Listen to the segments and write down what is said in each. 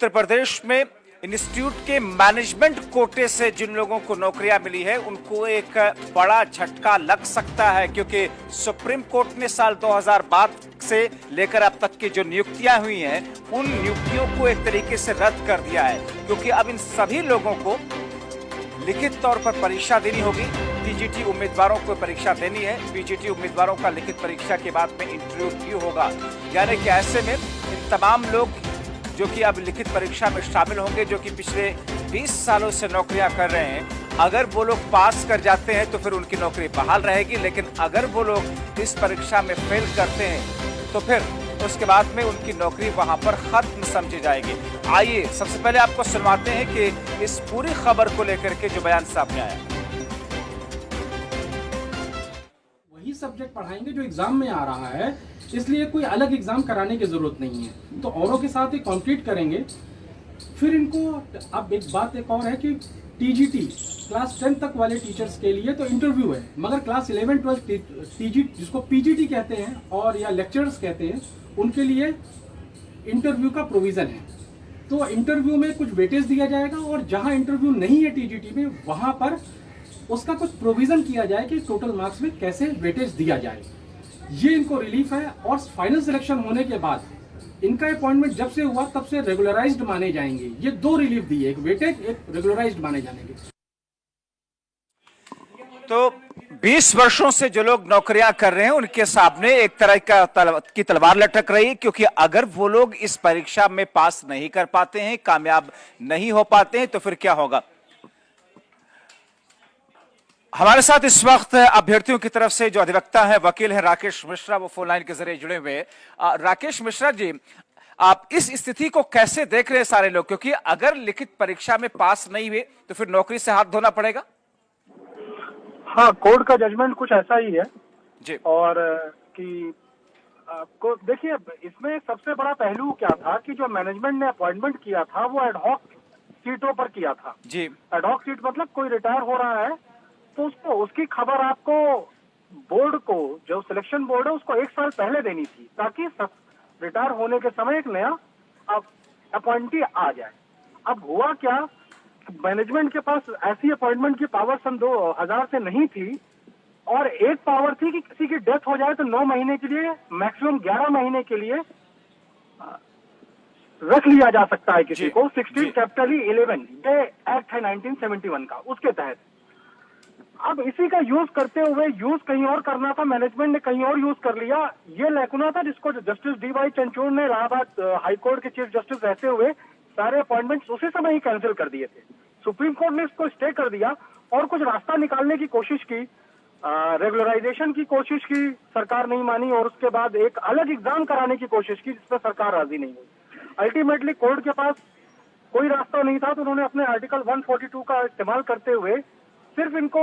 उत्तर प्रदेश में इंस्टीट्यूट के मैनेजमेंट कोटे से जिन लोगों को नौकरियां मिली है उनको एक बड़ा झटका लग सकता है, क्योंकि सुप्रीम कोर्ट ने साल 2012 से लेकर अब तक की जो नियुक्तियां हुई हैं उन नियुक्तियों को एक तरीके से रद्द कर दिया है, क्योंकि अब इन सभी लोगों को लिखित तौर पर परीक्षा देनी होगी। टीजीटी उम्मीदवारों को परीक्षा देनी है, पीजीटी उम्मीदवारों का लिखित परीक्षा के बाद में इंटरव्यू होगा। यानी कि ऐसे में इन तमाम लोग जो कि अब लिखित परीक्षा में शामिल होंगे, जो कि पिछले 20 सालों से नौकरियां कर रहे हैं, अगर वो लोग पास कर जाते हैं तो फिर उनकी नौकरी बहाल रहेगी, लेकिन अगर वो लोग इस परीक्षा में फेल करते हैं तो फिर उसके बाद में उनकी नौकरी वहां पर खत्म समझी जाएगी। आइए सबसे पहले आपको सुनवाते हैं कि इस पूरी खबर को लेकर के जो बयान सामने आया। वही सब्जेक्ट पढ़ाएंगे जो एग्जाम में आ रहा है, इसलिए कोई अलग एग्जाम कराने की जरूरत नहीं है, तो औरों के साथ ही कॉम्पीट करेंगे। फिर इनको अब एक बात एक और है कि टीजीटी क्लास 10 तक वाले टीचर्स के लिए तो इंटरव्यू है, मगर क्लास 11 12 टीजी जिसको पीजीटी कहते हैं और या लेक्चरर्स कहते हैं, उनके लिए इंटरव्यू का प्रोविजन है। तो इंटरव्यू में कुछ वेटेज दिया जाएगा और जहां इंटरव्यू नहीं है टीजीटी में, वहां पर उसका कुछ प्रोविजन किया जाए कि टोटल मार्क्स में कैसे वेटेज दिया जाए। ये इनको रिलीफ है। और फाइनल सिलेक्शन होने के बाद इनका अपॉइंटमेंट जब से हुआ तब से रेगुलराइज्ड माने जाएंगे। ये दो रिलीफ दिए, एक वेटेज, एक रेगुलराइज्ड माने जाएंगे। तो 20 वर्षों से जो लोग नौकरियां कर रहे हैं उनके सामने एक तरह की तलवार लटक रही है, क्योंकि अगर वो लोग इस परीक्षा में पास नहीं कर पाते हैं, कामयाब नहीं हो पाते हैं, तो फिर क्या होगा। हमारे साथ इस वक्त अभ्यर्थियों की तरफ से जो अधिवक्ता है, वकील है राकेश मिश्रा, वो फोन लाइन के जरिए जुड़े हुए हैं। राकेश मिश्रा जी, आप इस स्थिति को कैसे देख रहे हैं सारे लोग, क्योंकि अगर लिखित परीक्षा में पास नहीं हुए तो फिर नौकरी से हाथ धोना पड़ेगा। हाँ, कोर्ट का जजमेंट कुछ ऐसा ही है जी। और कि आपको देखिए, इसमें सबसे बड़ा पहलू क्या था कि जो मैनेजमेंट ने अपॉइंटमेंट किया था वो एडहॉक सीटों पर किया था। जी। एडहॉक सीट मतलब कोई रिटायर हो रहा है तो उसकी खबर आपको बोर्ड को, जो सिलेक्शन बोर्ड है, उसको 1 साल पहले देनी थी, ताकि रिटायर होने के समय एक नया अपॉइंटी आ जाए। अब हुआ क्या, मैनेजमेंट के पास ऐसी अपॉइंटमेंट की पावर सन 2000 से नहीं थी, और एक पावर थी कि किसी की डेथ हो जाए तो 9 महीने के लिए, मैक्सिमम 11 महीने के लिए रख लिया जा सकता है किसी को। 16 कैपिटल 11 ये एक्ट है 1971 का, उसके तहत। अब इसी का यूज करते हुए यूज कहीं और करना था, मैनेजमेंट ने कहीं और यूज कर लिया। ये लैकुना था जिसको जस्टिस डी.वाई. चंद्रचूड़ ने इलाहाबाद हाईकोर्ट के चीफ जस्टिस रहते हुए सारे अपॉइंटमेंट्स उसी समय ही कैंसिल कर दिए थे। सुप्रीम कोर्ट ने इसको स्टे कर दिया और कुछ रास्ता निकालने की कोशिश की, रेगुलराइजेशन की कोशिश की, सरकार नहीं मानी, और उसके बाद एक अलग एग्जाम कराने की कोशिश की जिसमें सरकार राजी नहीं हुई। अल्टीमेटली कोर्ट के पास कोई रास्ता नहीं था, तो उन्होंने अपने आर्टिकल 142 का इस्तेमाल करते हुए सिर्फ इनको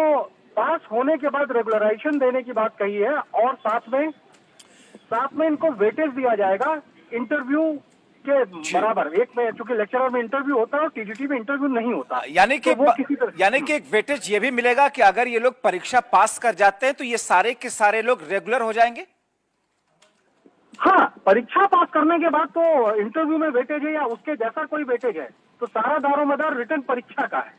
पास होने के बाद रेगुलराइजेशन देने की बात कही है, और साथ में इनको वेटेज दिया जाएगा इंटरव्यू के बराबर। एक में चूंकि लेक्चरर में इंटरव्यू होता है और टीजीटी में इंटरव्यू नहीं होता, यानी कि एक वेटेज ये भी मिलेगा कि अगर ये लोग परीक्षा पास कर जाते हैं तो ये सारे के सारे लोग रेगुलर हो जाएंगे। हाँ, परीक्षा पास करने के बाद तो इंटरव्यू में वेटेज है या उसके जैसा कोई वेटेज है, तो सारा दारोमदार रिटर्न परीक्षा का है।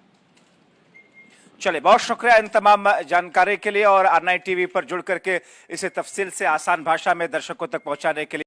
चलिए, बहुत शुक्रिया इन तमाम जानकारी के लिए और R9 टीवी पर जुड़ करके इसे तफसील से आसान भाषा में दर्शकों तक पहुंचाने के लिए।